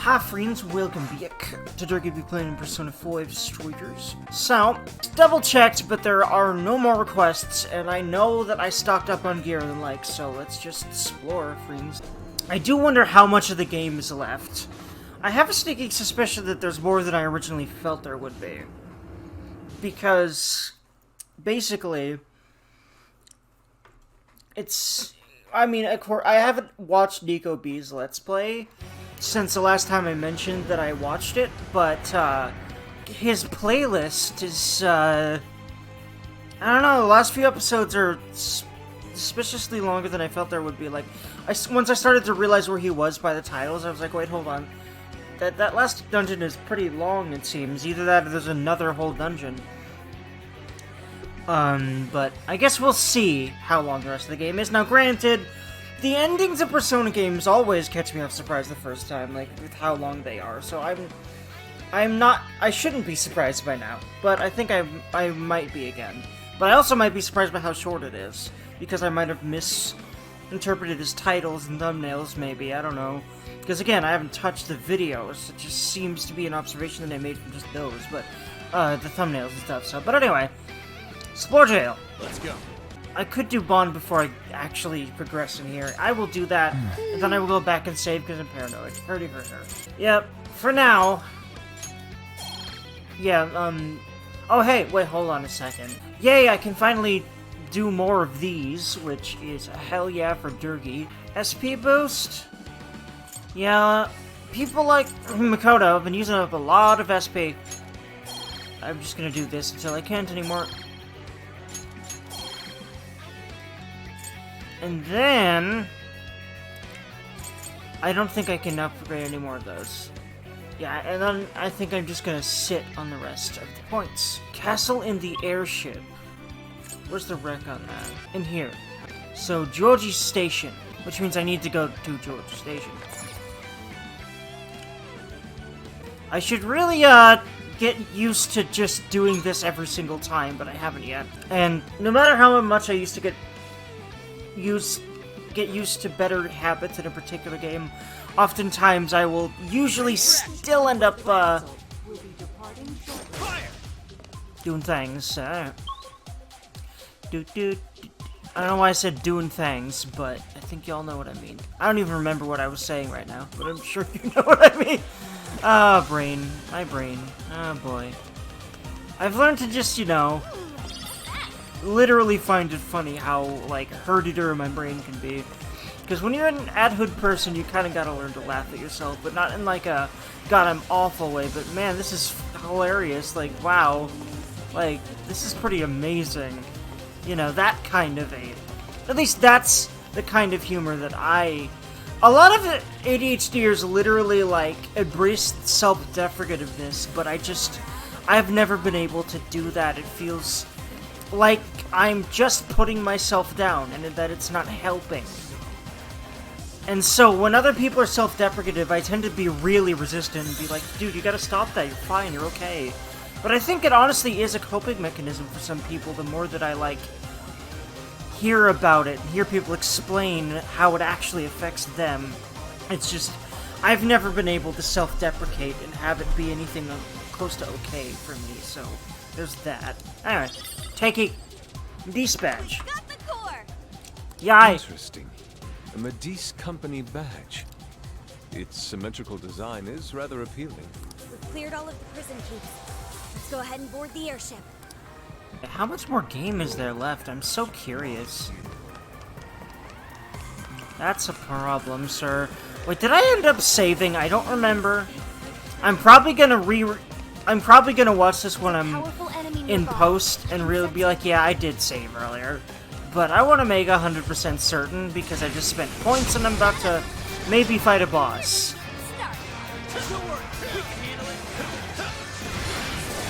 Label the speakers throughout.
Speaker 1: Hi friends, welcome back to Dergy. Be playing in Persona 5 Strikers. So, double checked, but there are no more requests, and I know that I stocked up on gear and the like, so let's just explore, friends. I do wonder how much of the game is left. I have a sneaking suspicion that there's more than I originally felt there would be. Because, basically, it's... I mean, of course, I haven't watched Nico B's Let's Play since the last time I mentioned that I watched it, but, his playlist is, I don't know, the last few episodes are suspiciously longer than I felt there would be. Like, once I started to realize where he was by the titles, I was like, wait, hold on. That last dungeon is pretty long, it seems. Either that or there's another whole dungeon. But I guess we'll see how long the rest of the game is. Now, granted, the endings of Persona games always catch me off surprise the first time, like, with how long they are, so I shouldn't be surprised by now, but I think I might be again. But I also might be surprised by how short it is, because I might have misinterpreted his titles and thumbnails, maybe, I don't know. Because again, I haven't touched the videos, it just seems to be an observation that I made from just those, but, the thumbnails and stuff, so, but anyway, Explore Jail!
Speaker 2: Let's go.
Speaker 1: I could do Bond before I actually progress in here. I will do that, and then I will go back and save because I'm paranoid. Hurdy. Yep, for now. Yeah, oh hey, wait, hold on a second. Yay, I can finally do more of these, which is a hell yeah for Dergy. SP boost? Yeah, people like Makoto have been using up a lot of SP. I'm just gonna do this until I can't anymore. And then... I don't think I can upgrade any more of those. Yeah, and then I think I'm just gonna sit on the rest of the points. Castle in the airship. Where's the wreck on that? In here. So, Georgie Station. Which means I need to go to Georgie Station. I should really, get used to just doing this every single time, but I haven't yet. And no matter how much I used to get used to better habits in a particular game, oftentimes I will usually still end up, doing things. I don't know why I said doing things, but I think y'all know what I mean. I don't even remember what I was saying right now, but I'm sure you know what I mean. Ah, brain. My brain. Oh, boy. I've learned to just, you know, literally find it funny how, like, herdier my brain can be. Because when you're an adhood person, you kind of gotta learn to laugh at yourself, but not in, like, a god, I'm awful way, but man, this is hilarious. Like, wow. Like, this is pretty amazing. You know, that kind of at least that's the kind of humor that a lot of ADHDers literally, like, embrace self-deprecativeness, but I've never been able to do that. It feels like I'm just putting myself down, and that it's not helping. And so, when other people are self-deprecative, I tend to be really resistant and be like, dude, you gotta stop that, you're fine, you're okay. But I think it honestly is a coping mechanism for some people, the more that I, like, hear about it, and hear people explain how it actually affects them. It's just, I've never been able to self-deprecate and have it be anything close to okay for me, so there's that. Anyway, taking dispatch.
Speaker 3: Got the core.
Speaker 1: Yay!
Speaker 2: Interesting. A Medice company badge. Its symmetrical design is rather appealing.
Speaker 3: We've cleared all of the prison keeps. Let's go ahead and board the airship.
Speaker 1: How much more game is there left? I'm so curious. That's a problem, sir. Wait, did I end up saving? I don't remember. I'm probably gonna watch this when I'm in post and really be like, yeah, I did save earlier. But I want to make 100% certain because I just spent points and I'm about to maybe fight a boss.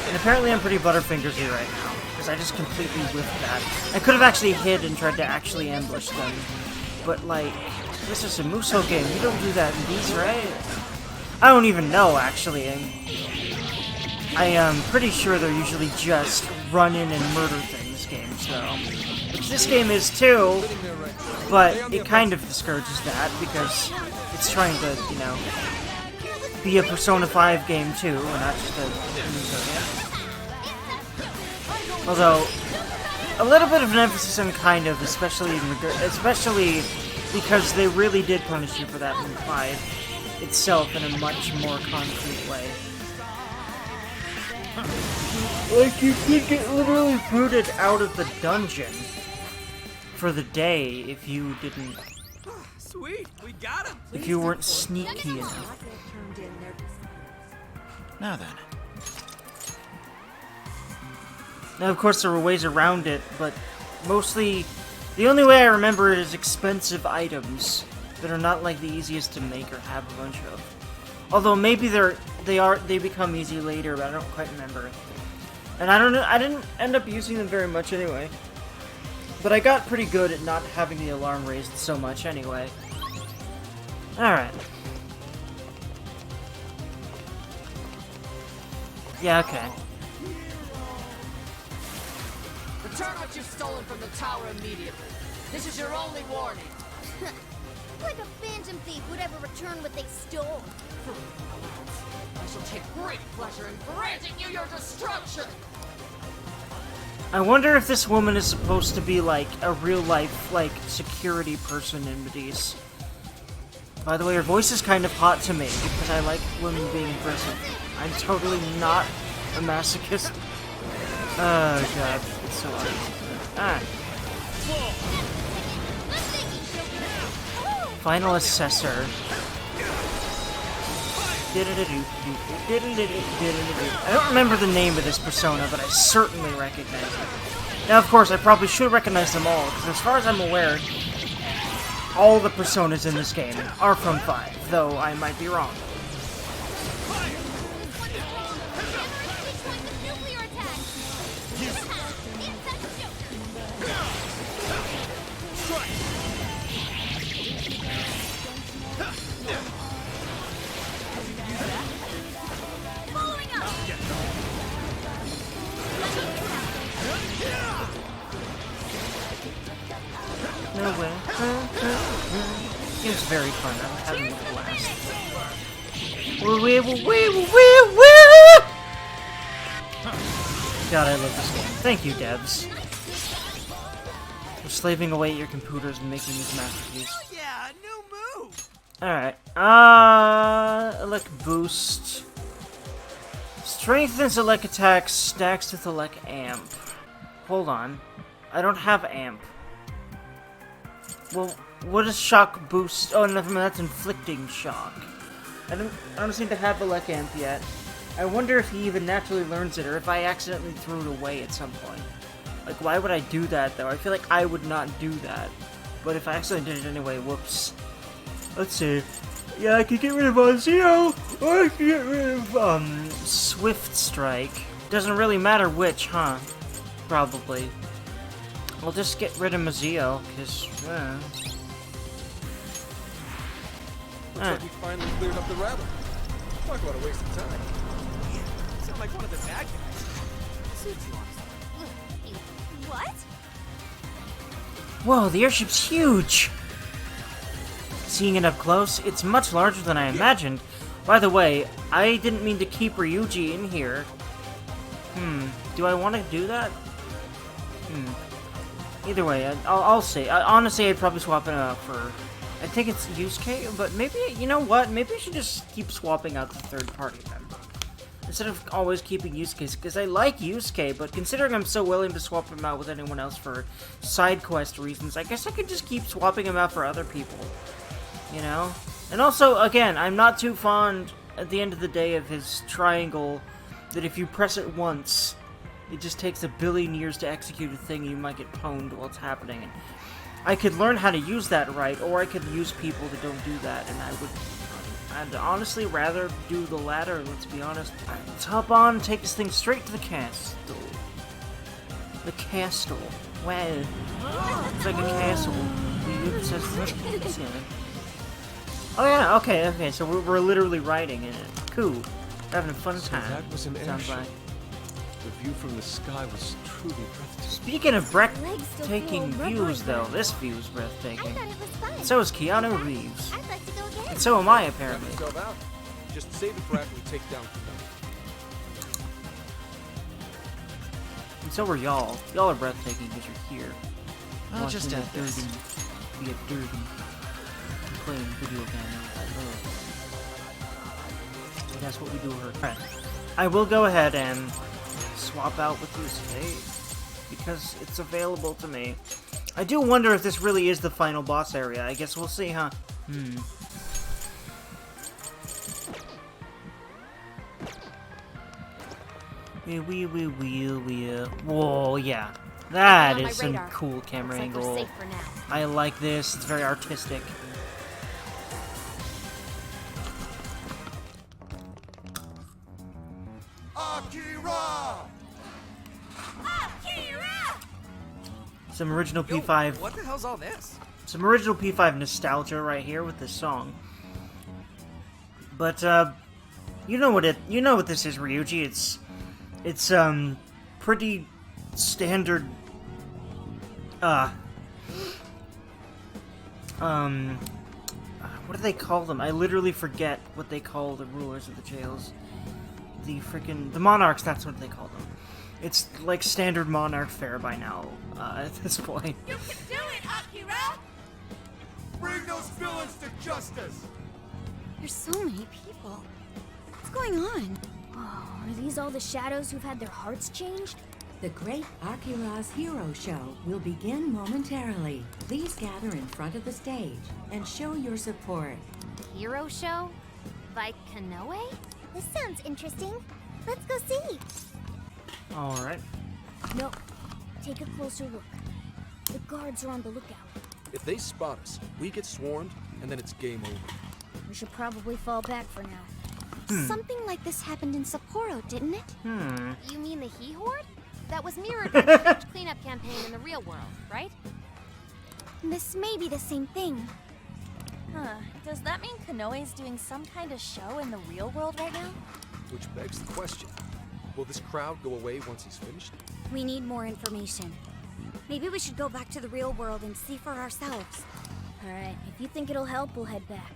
Speaker 1: And apparently I'm pretty butterfingersy right now, because I just completely whiffed that. I could have actually hid and tried to actually ambush them. But, like, this is a Muso game. You don't do that in these, right? I don't even know, actually. I am pretty sure they're usually just run in and murder things games, though. Which this game is too, but it kind of discourages that, because it's trying to, you know, be a Persona 5 game too, and not just a Nintendo game. Although, a little bit of an emphasis on kind of, especially because they really did punish you for that in 5 itself in a much more concrete way. Like, you could get literally booted out of the dungeon for the day if you didn't...
Speaker 4: Sweet, we got him.
Speaker 1: If you weren't sneaky enough.
Speaker 4: Now then.
Speaker 1: Now, of course, there were ways around it, but mostly... The only way I remember it is expensive items that are not, like, the easiest to make or have a bunch of. Although, maybe they become easy later, but I don't quite remember. And I don't know, I didn't end up using them very much anyway. But I got pretty good at not having the alarm raised so much anyway. Alright. Yeah, okay.
Speaker 5: Return what you've stolen from the tower immediately. This is your only warning.
Speaker 3: Like a phantom thief would ever return what they stole.
Speaker 5: I shall take great pleasure in granting you your destruction.
Speaker 1: I wonder if this woman is supposed to be like a real-life, like, security person in Medice. By the way, her voice is kind of hot to me because I like women being impressive. I'm totally not a masochist. Oh god, it's so hard. Alright. Final Assessor. I don't remember the name of this persona, but I certainly recognize it. Now, of course, I probably should recognize them all, because as far as I'm aware, all the personas in this game are from 5, though I might be wrong. No way. It was very fun. I'm having a blast. God, I love this game. Thank you, devs. For slaving away at your computers and making this masterpiece.
Speaker 4: Oh yeah, new move.
Speaker 1: Alright. Elect boost. Strengthens elect attacks, stacks with elect amp. Hold on. I don't have amp. Well, what is shock boost? Oh, no, that's inflicting shock. I don't seem to have elect amp yet. I wonder if he even naturally learns it, or if I accidentally threw it away at some point. Like, why would I do that, though? I feel like I would not do that. But if I accidentally did it anyway, whoops. Let's see. Yeah, I could get rid of Azio, or I could get rid of, Swift Strike. Doesn't really matter which, huh? Probably. We'll just get rid of Mazio, because,
Speaker 6: Looks like we finally cleared up the rabble. Talk about a waste of time.
Speaker 4: Sound like one of the bad guys. Suits you honestly.
Speaker 3: What?
Speaker 1: Whoa, the airship's huge! Seeing it up close, it's much larger than I imagined. By the way, I didn't mean to keep Ryuji in here. Do I want to do that? Either way, I'll say. Honestly, I'd probably swap it out for... I think it's Yusuke, but maybe, you know what? Maybe I should just keep swapping out the third-party member. Instead of always keeping Yusuke, because I like Yusuke, but considering I'm so willing to swap him out with anyone else for side quest reasons, I guess I could just keep swapping him out for other people. You know? And also, again, I'm not too fond, at the end of the day, of his triangle, that if you press it once, it just takes a billion years to execute a thing, you might get pwned while it's happening. And I could learn how to use that right, or I could use people that don't do that, and I'd honestly rather do the latter, let's be honest. Alright, let's hop on and take this thing straight to the castle. The castle. Well, it's like a castle. Oh yeah, okay, so we're literally riding in it. Cool. We're having a fun
Speaker 2: So
Speaker 1: time.
Speaker 2: that was an
Speaker 1: Sounds
Speaker 2: airship.
Speaker 1: like.
Speaker 2: The view from the sky was truly breathtaking.
Speaker 1: Speaking of
Speaker 3: Legs still
Speaker 1: breathtaking
Speaker 3: feel
Speaker 1: views,
Speaker 3: rubbery.
Speaker 1: though, this view's
Speaker 3: I
Speaker 1: breathtaking.
Speaker 3: thought it was fun.
Speaker 1: So is Keanu Reeves.
Speaker 3: I'd like to go again.
Speaker 1: And so am I, apparently.
Speaker 6: Yourself out. Just save it for after we take down Konoe.
Speaker 1: And so are y'all. Y'all are breathtaking because you're here.
Speaker 4: I'll just
Speaker 1: Watching
Speaker 4: add this.
Speaker 1: Be a Dergy. Playing video games. I love. And that's what we do with her friend. I will go ahead and swap out with you today because it's available to me. I do wonder if this really is the final boss area. I guess we'll see, huh? Whoa, yeah. That is some cool camera
Speaker 3: Looks like we're
Speaker 1: angle.
Speaker 3: safe for now.
Speaker 1: I like this. It's very artistic. Some original
Speaker 4: Yo,
Speaker 1: P5.
Speaker 4: what the hell's all this?
Speaker 1: Some original P5 nostalgia right here with this song. But you know what this is, Ryuji. It's pretty standard what do they call them? I literally forget what they call the rulers of the jails. The monarchs, that's what they call them. It's like standard monarch fare by now, at this point.
Speaker 3: You can do it, Akira!
Speaker 6: Bring those villains to justice!
Speaker 3: There's so many people. What's going on? Oh, are these all the shadows who've had their hearts changed?
Speaker 7: The Great Akira's Hero Show will begin momentarily. Please gather in front of the stage and show your support.
Speaker 3: Hero show? By Konoe? This sounds interesting. Let's go see.
Speaker 1: Alright.
Speaker 3: No, take a closer look. The guards are on the lookout.
Speaker 6: If they spot us, we get swarmed, and then it's game over.
Speaker 3: We should probably fall back for now. Something like this happened in Sapporo, didn't it? You mean the He Horde? That was mirrored by the huge cleanup campaign in the real world, right? This may be the same thing.
Speaker 8: Huh. Does that mean Konoe's doing some kind of show in the real world right now?
Speaker 6: Which begs the question, will this crowd go away once he's finished?
Speaker 3: We need more information. Maybe we should go back to the real world and see for ourselves. Alright, if you think it'll help, we'll head back.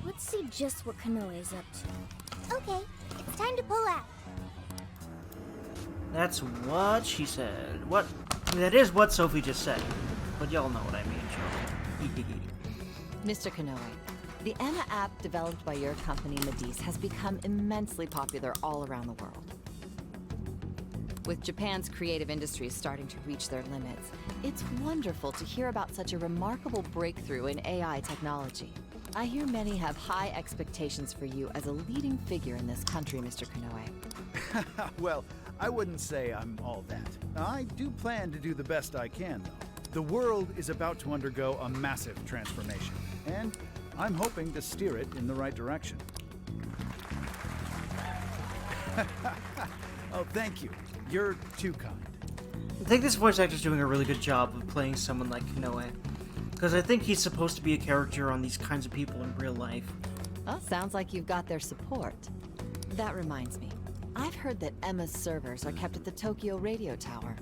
Speaker 3: Let's see just what Konoe's up to. Okay, it's time to pull out.
Speaker 1: That's what she said. What? That is what Sophie just said. But y'all know what I mean, sure.
Speaker 9: Mr. Konoe, the Emma app developed by your company, Medice, has become immensely popular all around the world. With Japan's creative industries starting to reach their limits, it's wonderful to hear about such a remarkable breakthrough in AI technology. I hear many have high expectations for you as a leading figure in this country, Mr. Konoe.
Speaker 10: Well, I wouldn't say I'm all that. I do plan to do the best I can, though. The world is about to undergo a massive transformation, and I'm hoping to steer it in the right direction. Oh, thank you. You're too kind.
Speaker 1: I think this voice actor's doing a really good job of playing someone like Konoe. Because I think he's supposed to be a character on these kinds of people in real life.
Speaker 9: Well, sounds like you've got their support. That reminds me. I've heard that Emma's servers are kept at the Tokyo Radio Tower.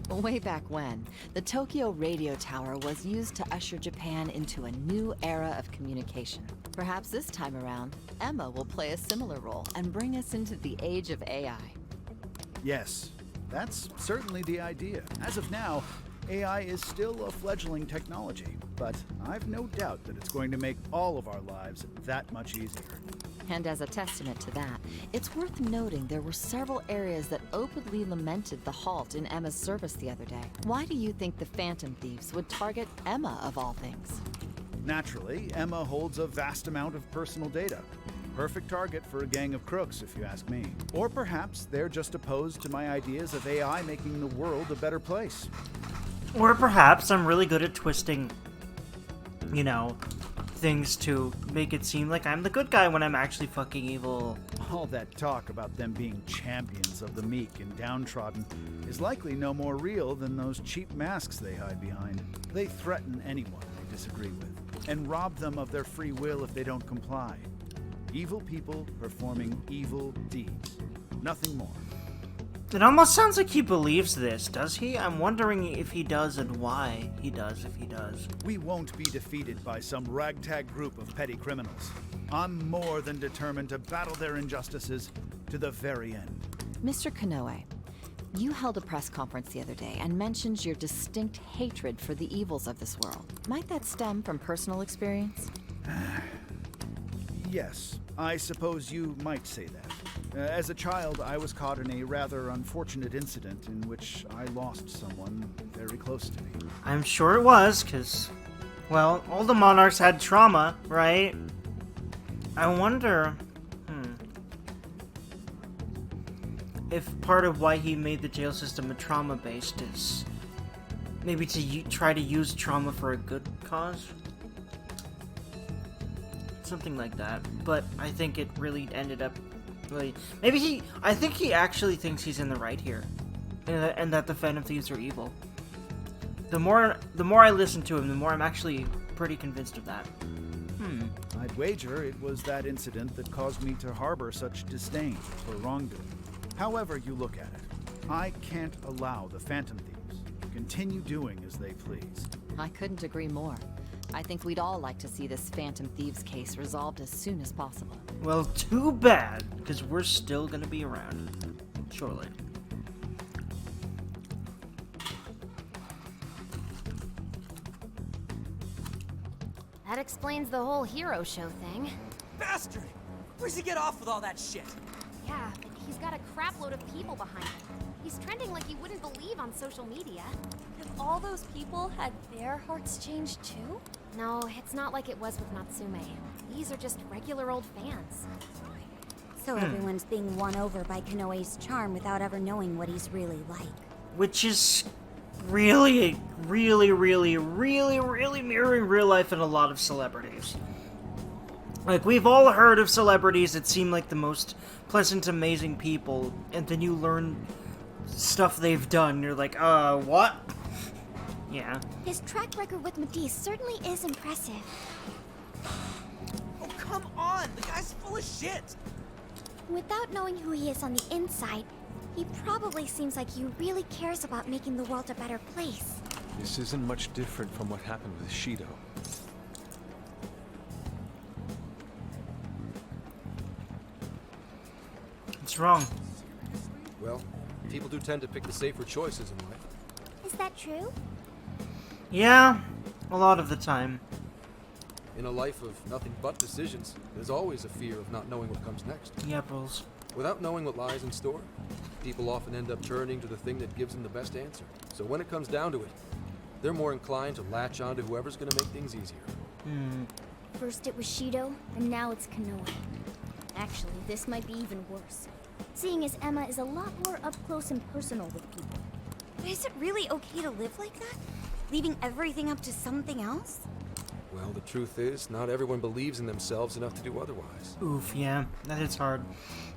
Speaker 9: Way back when, the Tokyo Radio Tower was used to usher Japan into a new era of communication. Perhaps this time around, Emma will play a similar role and bring us into the age of AI.
Speaker 10: Yes, that's certainly the idea. As of now, AI is still a fledgling technology, but I've no doubt that it's going to make all of our lives that much easier.
Speaker 9: And as a testament to that, it's worth noting there were several areas that openly lamented the halt in Emma's service the other day. Why do you think the Phantom Thieves would target Emma of all things?
Speaker 10: Naturally, Emma holds a vast amount of personal data. Perfect target for a gang of crooks, if you ask me. Or perhaps they're just opposed to my ideas of AI making the world a better place.
Speaker 1: Or perhaps I'm really good at twisting, you know, things to make it seem like I'm the good guy when I'm actually fucking evil.
Speaker 10: All that talk about them being champions of the meek and downtrodden is likely no more real than those cheap masks they hide behind. They threaten anyone they disagree with, and rob them of their free will if they don't comply. Evil people performing evil deeds. Nothing more.
Speaker 1: It almost sounds like he believes this, does he? I'm wondering if he does and why he does, if he does.
Speaker 10: We won't be defeated by some ragtag group of petty criminals. I'm more than determined to battle their injustices to the very end.
Speaker 9: Mr. Konoe, you held a press conference the other day and mentioned your distinct hatred for the evils of this world. Might that stem from personal experience?
Speaker 10: Yes, I suppose you might say that. As a child, I was caught in a rather unfortunate incident in which I lost someone very close to me.
Speaker 1: I'm sure it was, because, well, all the monarchs had trauma, right? I wonder, if part of why he made the jail system a trauma-based is maybe to try to use trauma for a good cause? Something like that. But I think it really ended up really... I think he actually thinks he's in the right here. And that the Phantom Thieves are evil. The more I listen to him, the more I'm actually pretty convinced of that.
Speaker 10: I'd wager it was that incident that caused me to harbor such disdain for wrongdoing. However you look at it, I can't allow the Phantom Thieves to continue doing as they please.
Speaker 9: I couldn't agree more. I think we'd all like to see this Phantom Thieves case resolved as soon as possible.
Speaker 1: Well, too bad, because we're still gonna be around. Surely.
Speaker 3: That explains the whole hero show thing.
Speaker 4: Bastard! Where's he get off with all that shit?
Speaker 3: Yeah, but he's got a crapload of people behind him. He's trending like you wouldn't believe on social media.
Speaker 8: Have all those people had their hearts changed too?
Speaker 3: No, it's not like it was with Natsume. These are just regular old fans.
Speaker 11: So everyone's being won over by Konoe's charm without ever knowing what he's really like.
Speaker 1: Which is really mirroring real life in a lot of celebrities. Like, we've all heard of celebrities that seem like the most pleasant, amazing people, and then you learn stuff they've done, you're like, what? Yeah.
Speaker 11: His track record with Matisse certainly is impressive.
Speaker 4: Oh, come on! The guy's full of shit!
Speaker 11: Without knowing who he is on the inside, he probably seems like he really cares about making the world a better place.
Speaker 2: This isn't much different from what happened with Shido.
Speaker 1: What's wrong?
Speaker 6: Well, people do tend to pick the safer choices in life.
Speaker 11: Is that true?
Speaker 1: Yeah, a lot of the time.
Speaker 6: In a life of nothing but decisions, there's always a fear of not knowing what comes next.
Speaker 1: Yeah, bros.
Speaker 6: Without knowing what lies in store, people often end up turning to the thing that gives them the best answer. So when it comes down to it, they're more inclined to latch on to whoever's going to make things easier.
Speaker 11: First it was Shido, and now it's Konoe. Actually, this might be even worse. Seeing as Emma is a lot more up close and personal with people. But is it really okay to live like that? Leaving everything up to something else?
Speaker 6: Well, the truth is, not everyone believes in themselves enough to do otherwise.
Speaker 1: Oof, yeah, that is hard.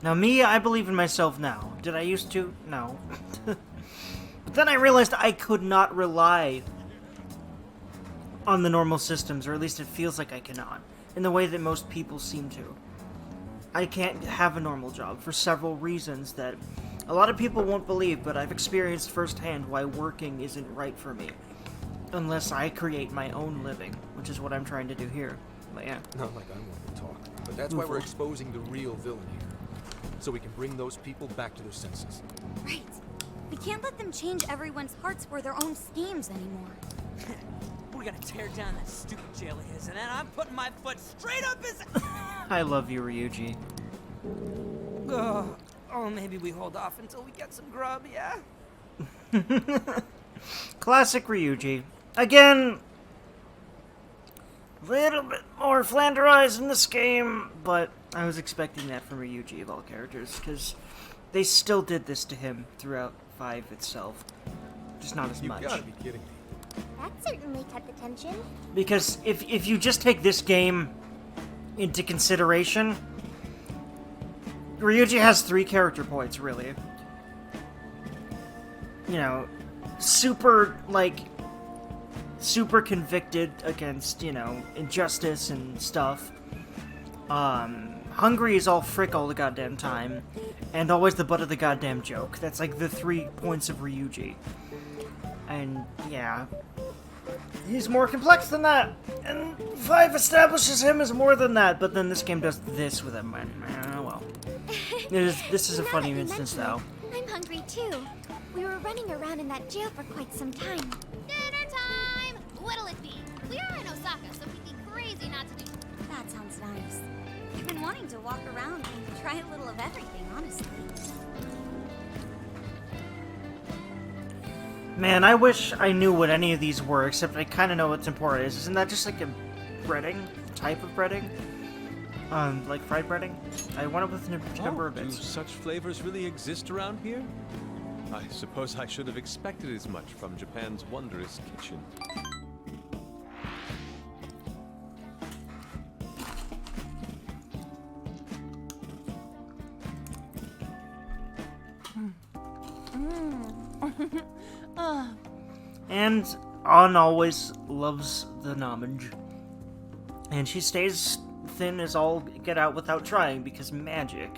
Speaker 1: Now me, I believe in myself now. Did I used to? No. But then I realized I could not rely on the normal systems, or at least it feels like I cannot, in the way that most people seem to. I can't have a normal job for several reasons that a lot of people won't believe, but I've experienced firsthand why working isn't right for me. Unless I create my own living, which is what I'm trying to do here. But yeah.
Speaker 6: Not like I want to talk, but that's why we're exposing the real villain here. So we can bring those people back to their senses.
Speaker 11: Right. We can't let them change everyone's hearts for their own schemes anymore.
Speaker 4: We're gonna tear down that stupid jail of his, and then I'm putting my foot straight up his...
Speaker 1: I love you, Ryuji.
Speaker 4: Oh, maybe we hold off until we get some grub, yeah?
Speaker 1: Classic Ryuji. Again, a little bit more flanderized in this game, but I was expecting that from Ryuji of all characters, because they still did this to him throughout 5 itself. Just not as much.
Speaker 6: You gotta be kidding me.
Speaker 11: That certainly cut the tension.
Speaker 1: Because if you just take this game into consideration, Ryuji has 3 character points, really. You know, super convicted against, you know, injustice and stuff. hungry as all frick all the goddamn time, and always the butt of the goddamn joke. That's like the 3 points of Ryuji. And yeah, he's more complex than that, and 5 establishes him as more than that, but then this game does this with him, and well. This is a funny instance, though.
Speaker 11: I'm hungry too. We were running around in that jail for quite some time.
Speaker 3: Dinner time! What'll it be? We are in Osaka, so we'd be crazy not to do.
Speaker 11: That sounds nice. I've been wanting to walk around and try a little of everything, honestly.
Speaker 1: Man, I wish I knew what any of these were, except I kind of know what tempura is. Isn't that just like a breading? Type of breading? Like fried breading? I wonder what the number of
Speaker 2: Do
Speaker 1: bits.
Speaker 2: such flavors really exist around here? I suppose I should have expected as much from Japan's wondrous kitchen.
Speaker 1: And An always loves the namage. And she stays thin as all get out without trying, because magic.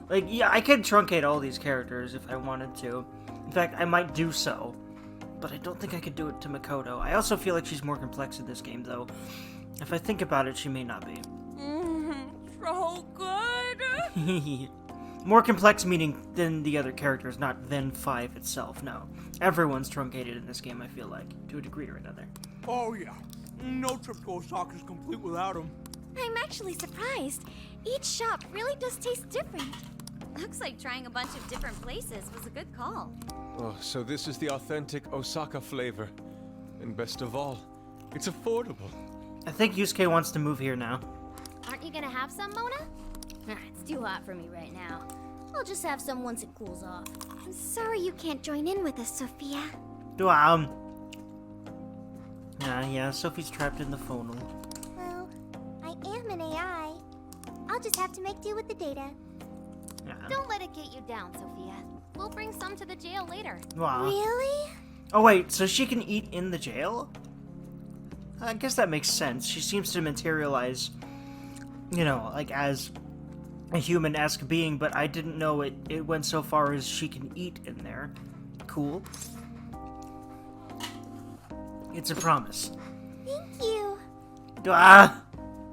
Speaker 1: Like, yeah, I could truncate all these characters if I wanted to. In fact, I might do so. But I don't think I could do it to Makoto. I also feel like she's more complex in this game, though. If I think about it, she may not be.
Speaker 8: So good.
Speaker 1: More complex meaning than the other characters, not than 5 itself, no. Everyone's truncated in this game, I feel like, to a degree or another.
Speaker 4: Oh yeah, no trip to Osaka's complete without him.
Speaker 11: I'm actually surprised. Each shop really does taste different. Looks like trying a bunch of different places was a good call.
Speaker 2: Oh, so this is the authentic Osaka flavor. And best of all, it's affordable.
Speaker 1: I think Yusuke wants to move here now.
Speaker 3: Aren't you gonna have some, Mona?
Speaker 11: It's too hot for me right now. I'll just have some once it cools off. I'm sorry you can't join in with us, Sophia.
Speaker 1: Yeah, Sophie's trapped in the phone.
Speaker 11: Well, I am an AI. I'll just have to make do with the data.
Speaker 1: Yeah.
Speaker 3: Don't let it get you down, Sophia. We'll bring some to the jail later.
Speaker 1: Wow.
Speaker 11: Really?
Speaker 1: Oh wait, so she can eat in the jail? I guess that makes sense. She seems to materialize, you know, like as a human-esque being, but I didn't know it went so far as she can eat in there. Cool. It's a promise.
Speaker 11: Thank you.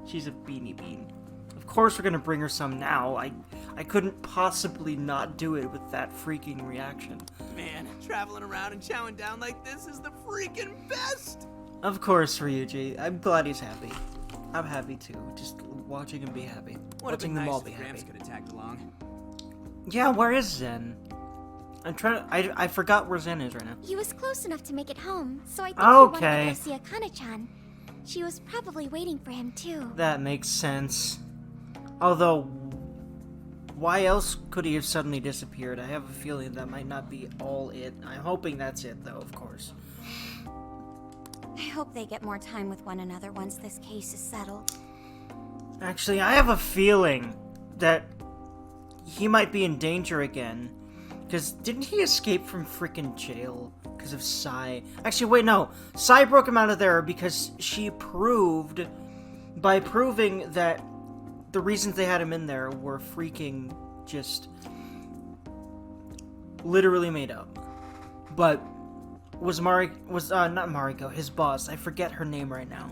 Speaker 1: She's a beanie bean. Of course we're gonna bring her some now. I couldn't possibly not do it with that freaking reaction.
Speaker 4: Man, traveling around and chowing down like this is the freaking best!
Speaker 1: Of course, Ryuji. I'm glad he's happy. I'm happy too. Just watching him be happy.
Speaker 4: Would have been
Speaker 1: Watching them
Speaker 4: nice
Speaker 1: all
Speaker 4: if
Speaker 1: be happy.
Speaker 4: Gramps could have tagged along.
Speaker 1: Yeah, where is Zen? I'm trying to... I forgot where Zen is right now.
Speaker 11: He was close enough to make it home, so I think he wanted to
Speaker 1: Okay.
Speaker 11: go see Akane-chan. She was probably waiting for him too.
Speaker 1: That makes sense. Although, why else could he have suddenly disappeared? I have a feeling that might not be all it. I'm hoping that's it, though, of course.
Speaker 11: I hope they get more time with one another once this case is settled.
Speaker 1: Actually, I have a feeling that he might be in danger again. Because didn't he escape from freaking jail because of Sai? Actually, wait, no. Sai broke him out of there because she proved, by proving that the reasons they had him in there were freaking just literally made up. But was not Mariko, his boss, I forget her name right now.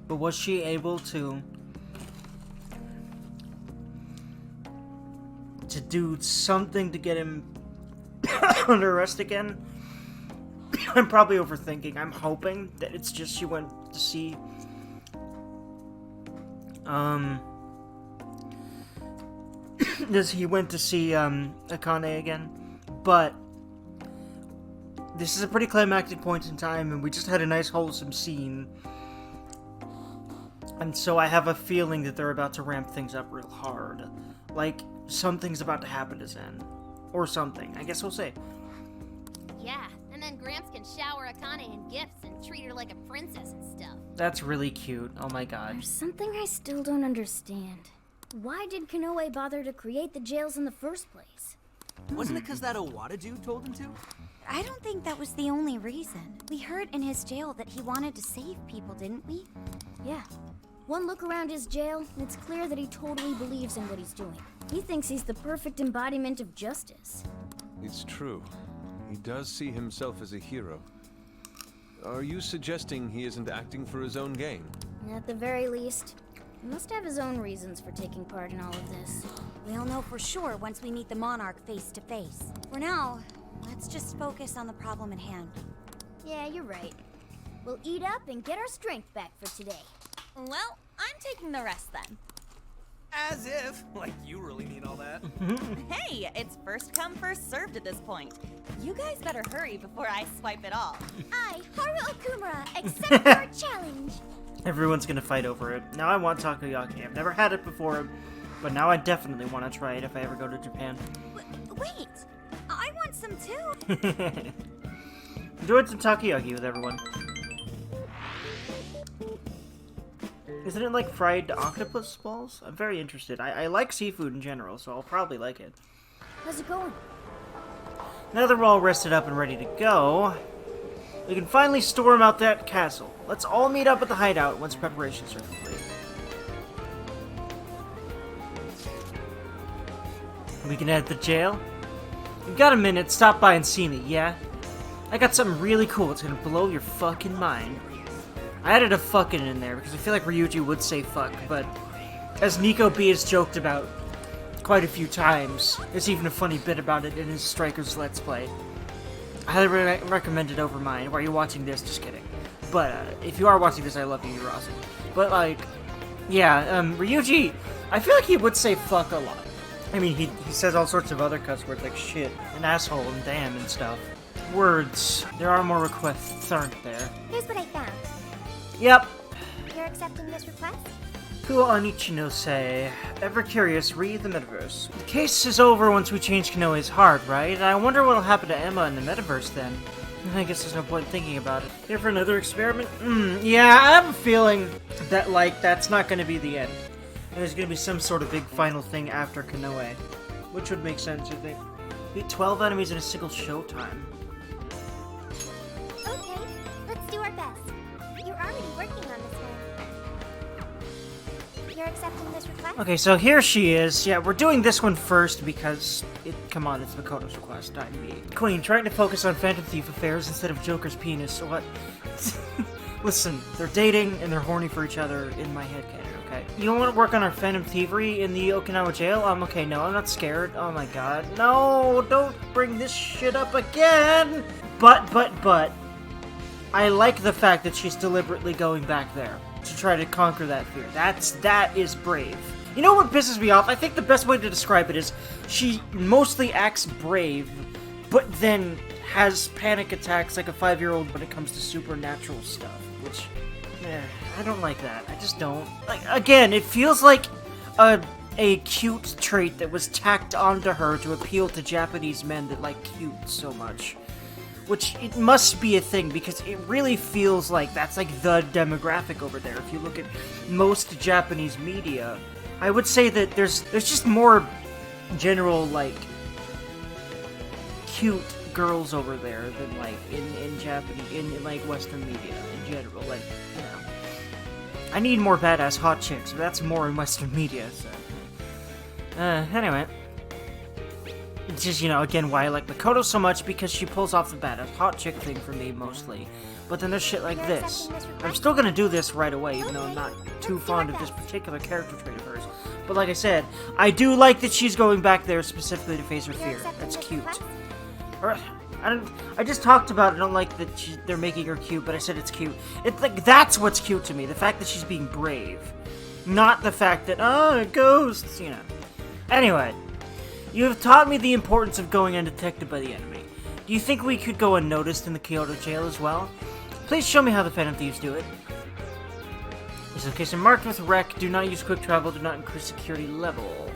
Speaker 1: But was she able to do something to get him under arrest again? I'm probably overthinking. I'm hoping that it's just she went to see he went to see Akane again. But this is a pretty climactic point in time, and we just had a nice wholesome scene. And so I have a feeling that they're about to ramp things up real hard. Like, something's about to happen to Zen. Or something. I guess we'll see.
Speaker 3: Yeah, and then Gramps can shower Akane in gifts and treat her like a princess and stuff.
Speaker 1: That's really cute. Oh my god.
Speaker 11: There's something I still don't understand. Why did Konoe bother to create the jails in the first place?
Speaker 4: Wasn't it because that Owada dude told him to?
Speaker 11: I don't think that was the only reason. We heard in his jail that he wanted to save people, didn't we? Yeah. One look around his jail, and it's clear that he totally believes in what he's doing. He thinks he's the perfect embodiment of justice.
Speaker 2: It's true. He does see himself as a hero. Are you suggesting he isn't acting for his own gain?
Speaker 11: At the very least, he must have his own reasons for taking part in all of this.
Speaker 12: We'll know for sure once we meet the Monarch face to face. For now, let's just focus on the problem at hand.
Speaker 11: Yeah, you're right. We'll eat up and get our strength back for today.
Speaker 8: Well, I'm taking the rest then.
Speaker 4: As if. Like, you really need all that.
Speaker 8: Hey, it's first come, first served at this point. You guys better hurry before I swipe it all.
Speaker 11: I, Haru Okumura, accept your challenge.
Speaker 1: Everyone's gonna fight over it. Now I want takoyaki. I've never had it before, but now I definitely want to try it if I ever go to Japan.
Speaker 12: Wait! I want some too!
Speaker 1: Enjoy some takoyaki with everyone. Isn't it like fried octopus balls? I'm very interested. I like seafood in general, so I'll probably like it.
Speaker 11: How's it going?
Speaker 1: Now that we're all rested up and ready to go, we can finally storm out that castle. Let's all meet up at the hideout once preparations are complete. We can head to jail. You've got a minute, stop by and see me, yeah? I got something really cool, it's gonna blow your fucking mind. I added a fucking in there because I feel like Ryuji would say fuck, but as Nico B has joked about quite a few times, there's even a funny bit about it in his Strikers Let's Play. I highly recommend it over mine. Why are you watching this? Just kidding. But if you are watching this, I love you, you're awesome. But like, yeah, Ryuji, I feel like he would say fuck a lot. I mean, he says all sorts of other cuss words like shit and asshole and damn and stuff. Words. There are more requests, aren't there?
Speaker 11: Here's what I found.
Speaker 1: Yep.
Speaker 11: You're accepting this request?
Speaker 1: Cool Onichi no say. Ever curious, read the metaverse. The case is over once we change Konoe's heart, right? I wonder what'll happen to Emma in the metaverse then. I guess there's no point thinking about it. Here for another experiment? Yeah, I have a feeling that, like, that's not gonna be the end. There's gonna be some sort of big final thing after Konoe. Which would make sense, I think. Beat 12 enemies in a single showtime.
Speaker 11: Okay, let's do our best. You're already working on this one. You're accepting this request?
Speaker 1: Okay, so here she is. Yeah, we're doing this one first because come on, it's Makoto's request, not me. Queen, trying to focus on Phantom Thief affairs instead of Joker's penis, so what? Listen, they're dating and they're horny for each other in my headcanon, okay? You want to work on our Phantom Thievery in the Okinawa jail? Okay, no, I'm not scared. Oh my god. No, don't bring this shit up again! But, I like the fact that she's deliberately going back there to try to conquer that fear. That is brave. You know what pisses me off? I think the best way to describe it is she mostly acts brave, but then has panic attacks like a 5-year-old when it comes to supernatural stuff, which, I don't like that. I just don't. Like, again, it feels like a cute trait that was tacked onto her to appeal to Japanese men that like cute so much. Which, it must be a thing, because it really feels like that's like the demographic over there. If you look at most Japanese media, I would say that there's just more general, like, cute girls over there than, like, in Japanese, in like, Western media in general. Like, you know. I need more badass hot chicks, but that's more in Western media, so. Anyway. It's just, you know, again, why I like Makoto so much, because she pulls off the badass hot chick thing for me, mostly. But then there's shit like this. I'm still gonna do this right away, even though I'm not too fond of this particular character trait of hers. But like I said, I do like that she's going back there specifically to face her fear. That's cute. I just talked about I don't like that they're making her cute, but I said it's cute. It's like, that's what's cute to me, the fact that she's being brave. Not the fact that, ghosts, you know. Anyway. You have taught me the importance of going undetected by the enemy. Do you think we could go unnoticed in the Kyoto jail as well? Please show me how the Phantom Thieves do it. This location marked with wreck. Do not use quick travel. Do not increase security level.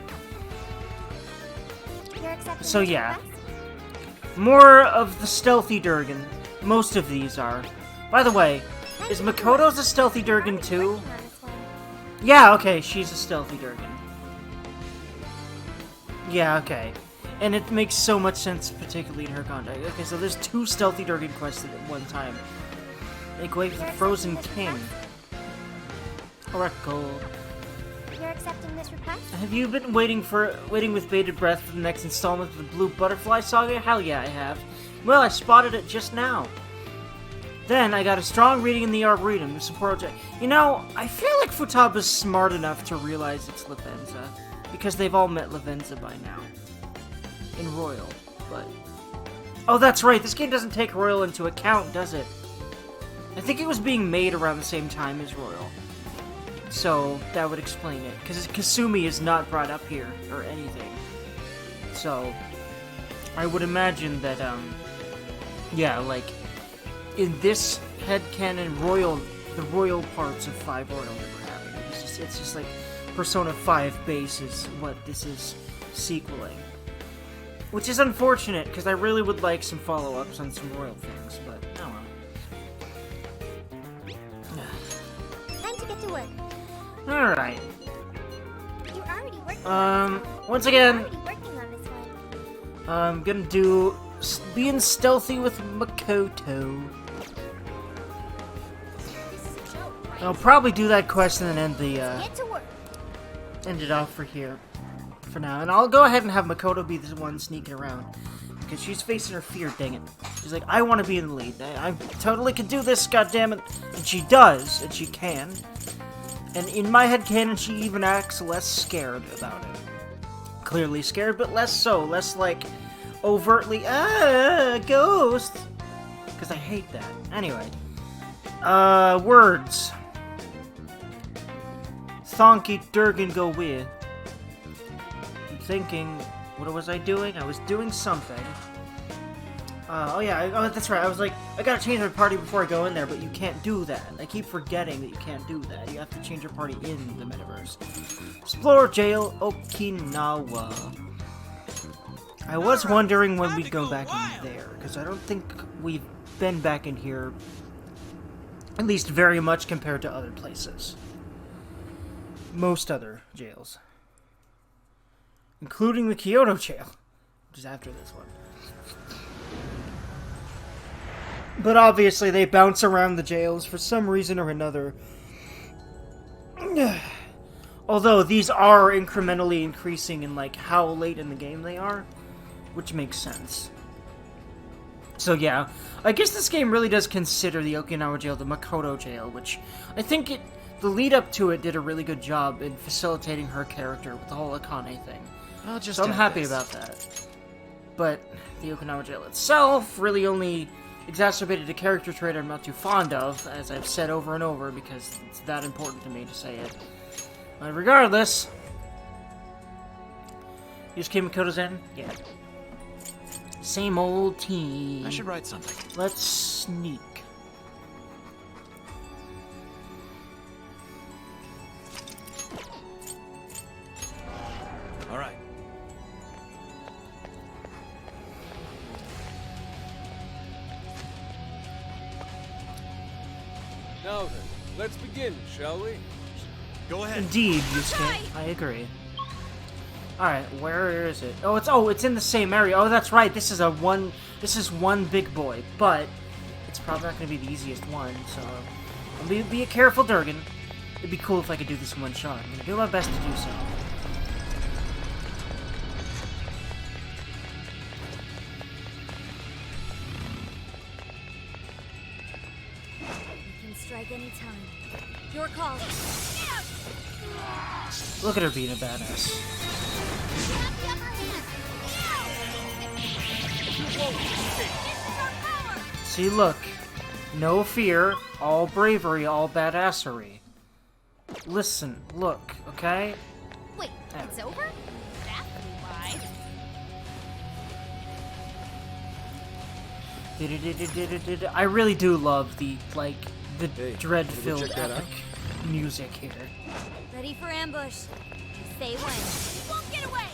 Speaker 1: So yeah. More of the stealthy Durgan. Most of these are. By the way, is Makoto's a stealthy Durgan too? Yeah, okay, she's a stealthy Durgan. Yeah, okay. And it makes so much sense, particularly in her context. Okay, so there's 2 stealthy Durgan quests at one time. Make way for the Frozen King. Oracle.
Speaker 11: You're accepting this request?
Speaker 1: Have you been waiting with bated breath for the next installment of the Blue Butterfly Saga? Hell yeah, I have. Well, I spotted it just now. Then I got a strong reading in the Arboretum, the support. You know, I feel like Futaba's smart enough to realize it's Lavenza, because they've all met Lavenza by now. In Royal, but... Oh, that's right, this game doesn't take Royal into account, does it? I think it was being made around the same time as Royal. So, that would explain it. Because Kasumi is not brought up here, or anything. So, I would imagine that, yeah, like, in this headcanon, the Royal parts of 5 Royal never happened. It's just like, Persona 5 base is what this is sequeling. Which is unfortunate, because I really would like some follow-ups on some Royal things, but, oh well.
Speaker 11: Time to get to work.
Speaker 1: Alright.
Speaker 11: You're already working on this one.
Speaker 1: Once again,
Speaker 11: You're already working on this one.
Speaker 1: I'm gonna do being stealthy with Makoto.
Speaker 11: This is a joke, right?
Speaker 1: I'll probably do that quest and then
Speaker 11: Get to work.
Speaker 1: end it off for here. For now. And I'll go ahead and have Makoto be the one sneaking around. Because she's facing her fear, dang it. She's like, I want to be in the lead. I totally can do this, goddammit. And she does, and she can. And in my headcanon, she even acts less scared about it. Clearly scared, but less so. Less like, overtly, ghost. Because I hate that. Anyway. Words. Thonky Durgan go with. I'm thinking, what was I doing? I was doing something. Oh yeah, that's right. I was like, I gotta change my party before I go in there, but you can't do that. I keep forgetting that you can't do that. You have to change your party in the metaverse. Explore Jail Okinawa. I was wondering when we'd go back in there, because I don't think we've been back in here, at least very much compared to other places. Most other jails. Including the Kyoto jail, which is after this one. But obviously they bounce around the jails for some reason or another. Although these are incrementally increasing in like how late in the game they are, which makes sense. So yeah, I guess this game really does consider the Okinawa jail the Makoto jail, which I think the lead up to it did a really good job in facilitating her character with the whole Akane thing. So I'm happy about that. But the Okinawa jail itself really only exacerbated a character trait I'm not too fond of, as I've said over and over, because it's that important to me to say it. But regardless, you just came Makoto's in? Yeah. Same old team.
Speaker 4: I should write something.
Speaker 1: Let's sneak.
Speaker 4: All right.
Speaker 2: Now then, let's begin, shall we?
Speaker 4: Go ahead.
Speaker 1: Indeed, Yusuke. I agree. Alright, where is it? It's in the same area. Oh, that's right. This is one big boy, but it's probably not going to be the easiest one, so be careful, Durgan. It'd be cool if I could do this in one shot. I'm going to do my best to do so.
Speaker 11: Strike any time.
Speaker 12: Your call.
Speaker 1: Look at her being a badass. See, look. No fear, all bravery, all badassery. Listen, look, okay?
Speaker 3: Wait, it's over? That's why.
Speaker 1: I really do love the
Speaker 6: Hey,
Speaker 1: dread-filled
Speaker 6: check that
Speaker 1: epic music here.
Speaker 12: Ready for ambush. Say when.
Speaker 3: Won't get away!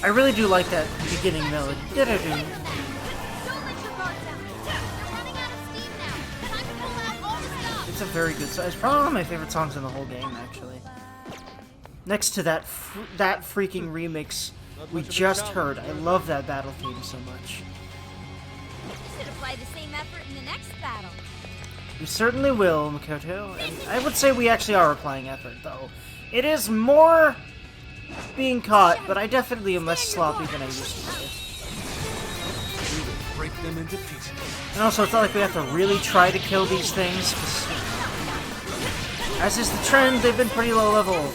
Speaker 1: I really do like that beginning melody.
Speaker 3: Don't let your guard down. You're running out of steam now. Time to pull out all the stuff.
Speaker 1: It's a very good song. It's probably one of my favorite songs in the whole game, actually. Next to that freaking remix we just heard. I love that battle theme so much.
Speaker 12: You should apply the same effort in the next battle.
Speaker 1: We certainly will, Makoto. And I would say we actually are applying effort, though. It is more being caught, but I definitely am less sloppy than I used to be.
Speaker 6: We will break them into pieces.
Speaker 1: And also, it's not like we have to really try to kill these things, 'cause, as is the trend, they've been pretty low level.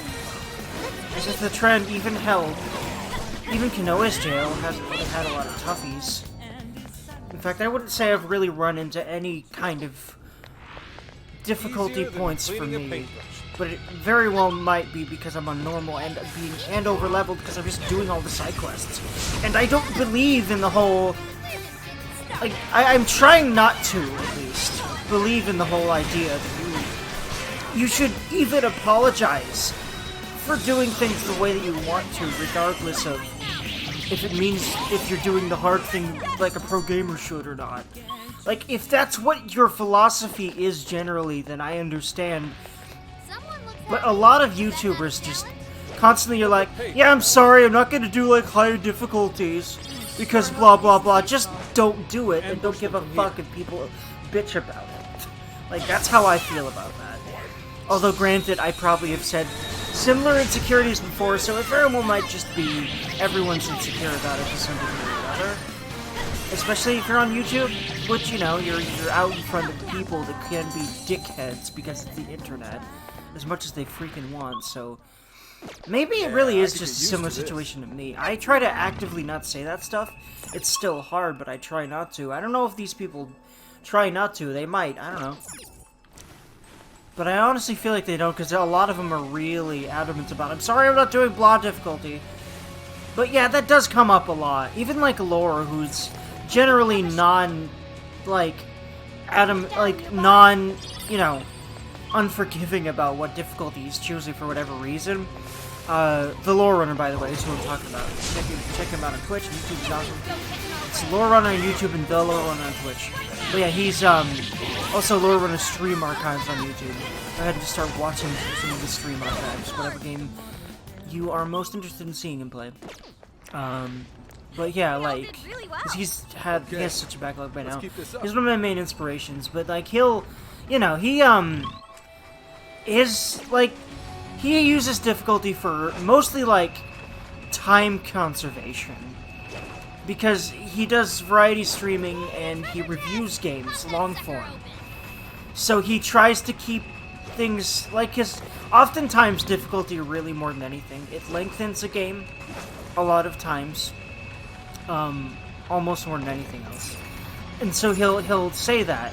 Speaker 1: As is the trend, even Konoe's jail hasn't really had a lot of toughies. In fact, I wouldn't say I've really run into any kind of difficulty points for me. But it very well might be because I'm on normal and over leveled because I'm just doing all the side quests. And I don't believe in the whole, like, I'm trying not to, at least, believe in the whole idea that you should even apologize for doing things the way that you want to, regardless of if it means if you're doing the hard thing like a pro gamer should or not. Like, if that's what your philosophy is generally, then I understand. But a lot of YouTubers just constantly are like, yeah, I'm sorry, I'm not gonna do like higher difficulties because blah blah blah. Just don't do it and don't give a fuck if people bitch about it. Like, that's how I feel about that. Although granted, I probably have said similar insecurities before, so it very well might just be everyone's insecure about it to some degree or another. Especially if you're on YouTube, which, you know, you're out in front of people that can be dickheads because it's the internet. As much as they freaking want, so maybe it really is just a similar situation to me. I try to actively not say that stuff. It's still hard, but I try not to. I don't know if these people try not to. They might. I don't know. But I honestly feel like they don't, because a lot of them are really adamant about, I'm sorry I'm not doing blah difficulty. But yeah, that does come up a lot. Even like Laura, who's generally unforgiving about what difficulty he's choosing for whatever reason. The Lore Runner, by the way, is who I'm talking about. Check him out on Twitch and YouTube. He's awesome. It's Lore Runner on YouTube and the Lore Runner on Twitch. But yeah, he's also Lore Runner stream archives on YouTube. Go ahead and just start watching some of the stream archives, whatever game you are most interested in seeing him play. But yeah, like, he has such a backlog by now. He's one of my main inspirations, but like he uses difficulty for mostly like time conservation, because he does variety streaming and he reviews games long form. So he tries to keep things like oftentimes difficulty really more than anything, it lengthens a game a lot of times, almost more than anything else. And so he'll say that,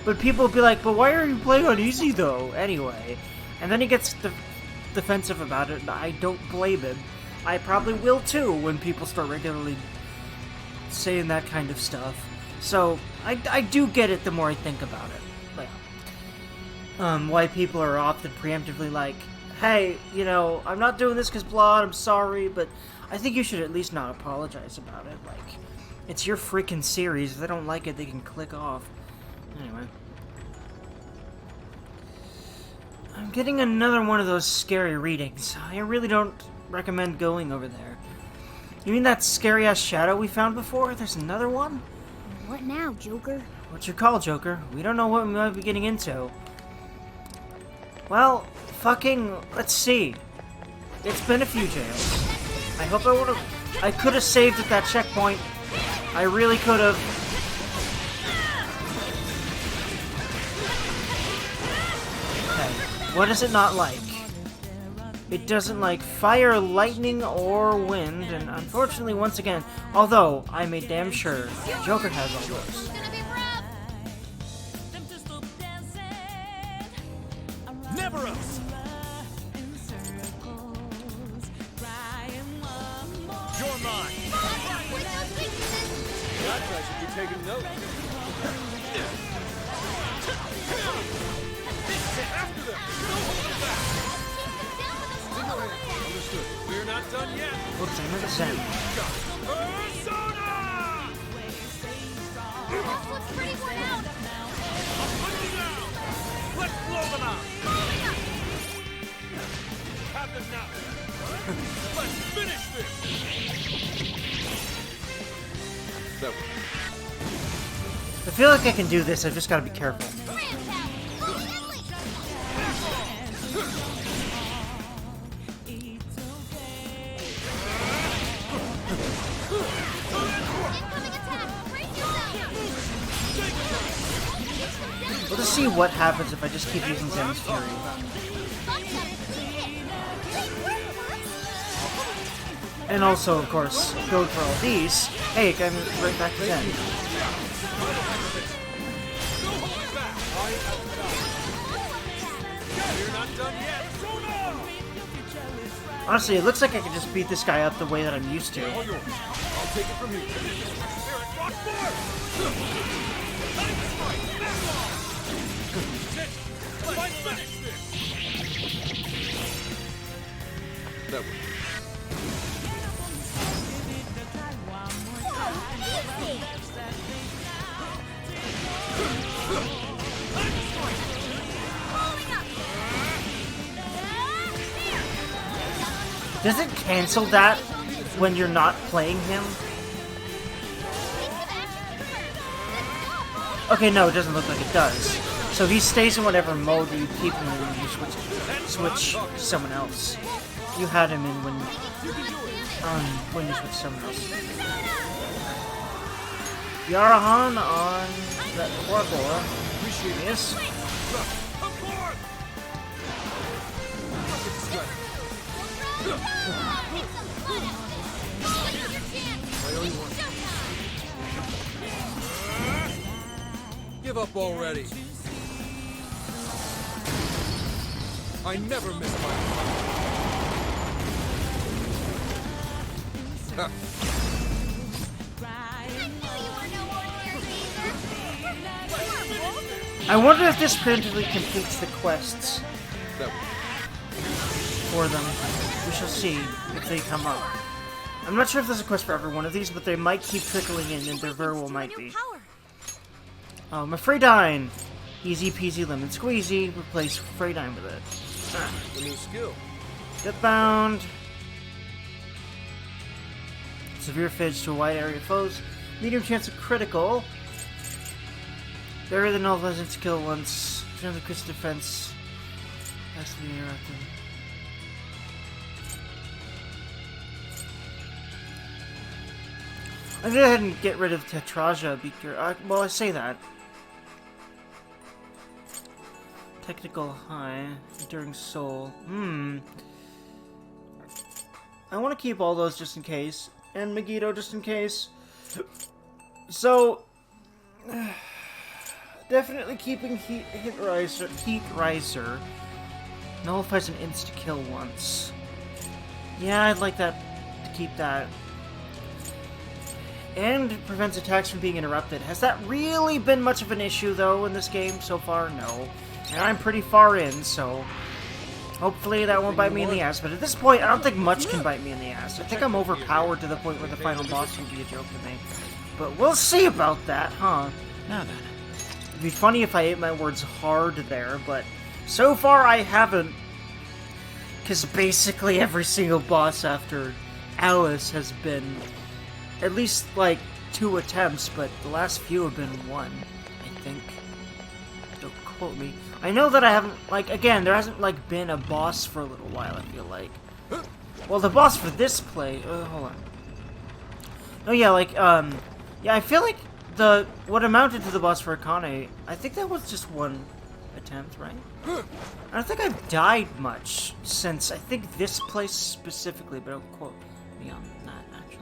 Speaker 1: but people will be like, but why are you playing on easy though anyway? And then he gets defensive about it, and I don't blame him. I probably will too when people start regularly saying that kind of stuff. So I do get it the more I think about it. Like, why people are often preemptively like, hey, you know, I'm not doing this because blah, I'm sorry, but I think you should at least not apologize about it. Like, it's your freaking series. If they don't like it, they can click off. Anyway. I'm getting another one of those scary readings. I really don't recommend going over there. You mean that scary-ass shadow we found before? There's another one?
Speaker 11: What now, Joker?
Speaker 1: What's your call, Joker? We don't know what we might be getting into. Well, fucking, let's see. It's been a few jails. I hope I could have saved at that checkpoint. I really could have. Okay, what is it not like? It doesn't like fire, lightning, or wind, and unfortunately, once again, although I made damn sure Joker has all those.
Speaker 4: Never else. You're mine.
Speaker 2: I should be taking notes.
Speaker 4: After them.
Speaker 2: Understood. We're not done yet.
Speaker 1: Whoops, I never said.
Speaker 4: Persona!
Speaker 3: This looks pretty worn out.
Speaker 4: I'll put you down. Let's blow them out. Have them now. Let's finish this.
Speaker 1: I feel like I can do this, I've just got to be careful. see what happens if I just keep using Zen's Fury. And also, of course, go for all these. Hey, I'm right back to Zen. Honestly, it looks like I can just beat this guy up the way that I'm used to.
Speaker 6: I'll take it from here. That way.
Speaker 1: Does it cancel that when you're not playing him? Okay, no, it doesn't look like it does. So he stays in whatever mode you keep him in when you switch to someone else. You had him in when you switch to someone else. Yarahan on that Wargor. Yes.
Speaker 6: Give up already. I never miss my Ha.
Speaker 1: I wonder if this preemptively completes the quests for them. We shall see if they come up. I'm not sure if there's a quest for every one of these, but they might keep trickling in, and there very well might be. My Freydine! Easy peasy lemon squeezy. Replace Freydine with it.
Speaker 6: A new skill.
Speaker 1: Get bound. Severe fidge to a wide area of foes. Medium chance of critical. Bury the null legend skill once. Chance of critical defense. Has to be interrupted. I'm gonna go ahead and get rid of Tetraja. Well, I say that. Technical high. Enduring soul. I want to keep all those just in case. And Megiddo just in case. So... definitely keeping Heat Riser. Nullifies an insta-kill once. Yeah, I'd like that to keep that. And prevents attacks from being interrupted. Has that really been much of an issue, though, in this game so far? No. And I'm pretty far in, so... hopefully that won't bite me in the ass. But at this point, I don't think much can bite me in the ass. I think I'm overpowered to the point where the final boss will be a joke to me. But we'll see about that, huh? Now then. It'd be funny if I ate my words hard there, but so far I haven't. Because basically every single boss after Alice has been at least, like, 2 attempts, but the last few have been 1, I think. Don't quote me. I know that I haven't, like, again, there hasn't, like, been a boss for a little while, I feel like. Well, the boss for this play, hold on. Oh, yeah, like, yeah, I feel like what amounted to the boss for Konoe, I think that was just 1 attempt, right? I don't think I've died much since, I think, this place specifically, but don't quote me on that, actually.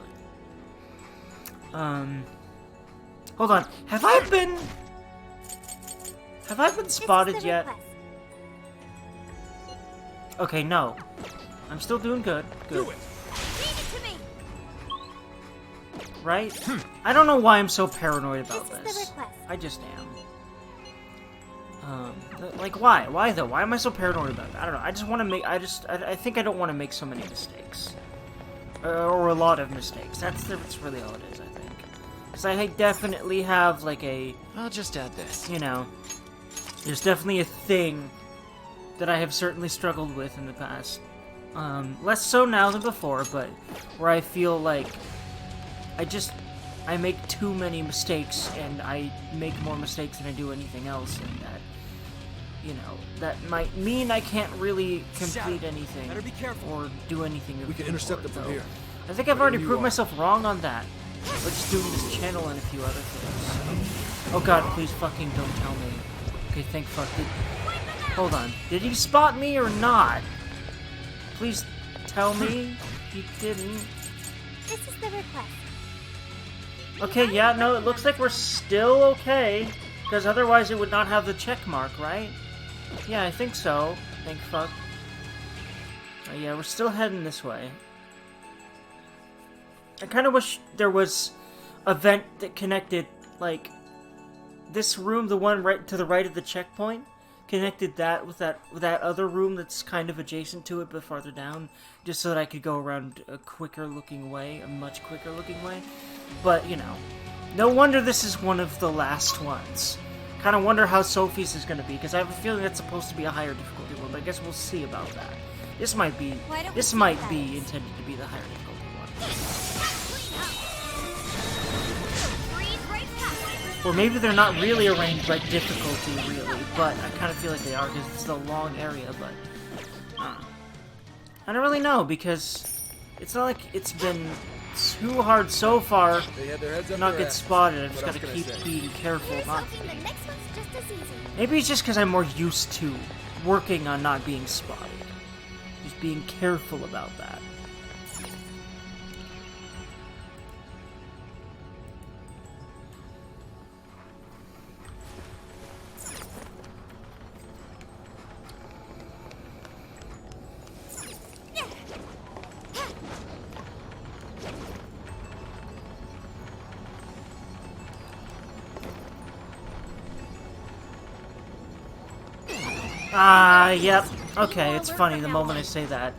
Speaker 1: Hold on. Have I been spotted yet? Okay, no. I'm still doing good. Good. Right? I don't know why I'm so paranoid about this. I just am. Like, why? Why, though? Why am I so paranoid about it? I don't know. I just want to make... I think I don't want to make so many mistakes. Or a lot of mistakes. That's really all it is, I think. Because I definitely have, like, I'll just add this. You know, there's definitely a thing that I have certainly struggled with in the past. Less so now than before, but where I feel like I make too many mistakes, and I make more mistakes than I do anything else, and that, you know, that might mean I can't really complete anything or do anything.
Speaker 6: We can intercept them from here.
Speaker 1: I think I've already proved myself wrong on that. We're just doing this channel and a few other things. Oh god, please fucking don't tell me. Okay, thank fuck. Hold on. Did he spot me or not? Please tell me he didn't.
Speaker 11: This is the request.
Speaker 1: Okay, yeah, no, it looks like we're still okay. Because otherwise it would not have the check mark, right? Yeah, I think so. Thank fuck. Yeah, we're still heading this way. I kind of wish there was a vent that connected, like, this room, the one right to the right of the checkpoint, connected that with that other room that's kind of adjacent to it but farther down, just so that I could go around a quicker looking way, a much quicker looking way. But, you know, no wonder this is one of the last ones. Kind of wonder how Sophie's is going to be, because I have a feeling that's supposed to be a higher difficulty one, but I guess we'll see about that. This might be intended to be the higher difficulty one. Or maybe they're not really arranged by difficulty, really, but I kind of feel like they are, because it's a long area, but I don't really know, because it's not like it's been too hard so far to not get spotted. I just gotta keep being careful not to be. Maybe it's just because I'm more used to working on not being spotted. Just being careful about that. Yep. Okay, it's funny the moment I say that.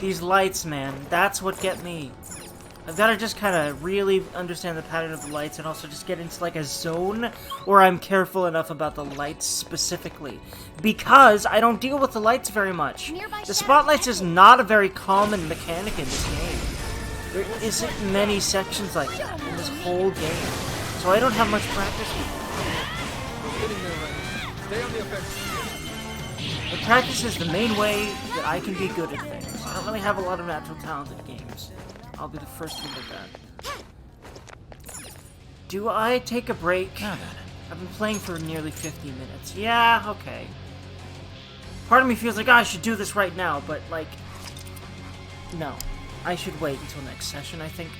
Speaker 1: These lights, man, that's what get me. I've got to just kind of really understand the pattern of the lights and also just get into, like, a zone where I'm careful enough about the lights specifically. Because I don't deal with the lights very much. The spotlights is not a very common mechanic in this game. There isn't many sections like that in this whole game. So I don't have much practice with it.
Speaker 6: Stay on the offensive.
Speaker 1: But practice is the main way that I can be good at things. I don't really have a lot of natural talent at games. I'll be the first to admit that. Do I take a break? I've been playing for nearly 50 minutes. Yeah, okay. Part of me feels like, I should do this right now, but, like, no. I should wait until next session, I think.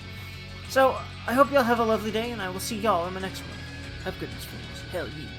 Speaker 1: So, I hope y'all have a lovely day, and I will see y'all in the next one. Have goodness, friends. Hell yeah.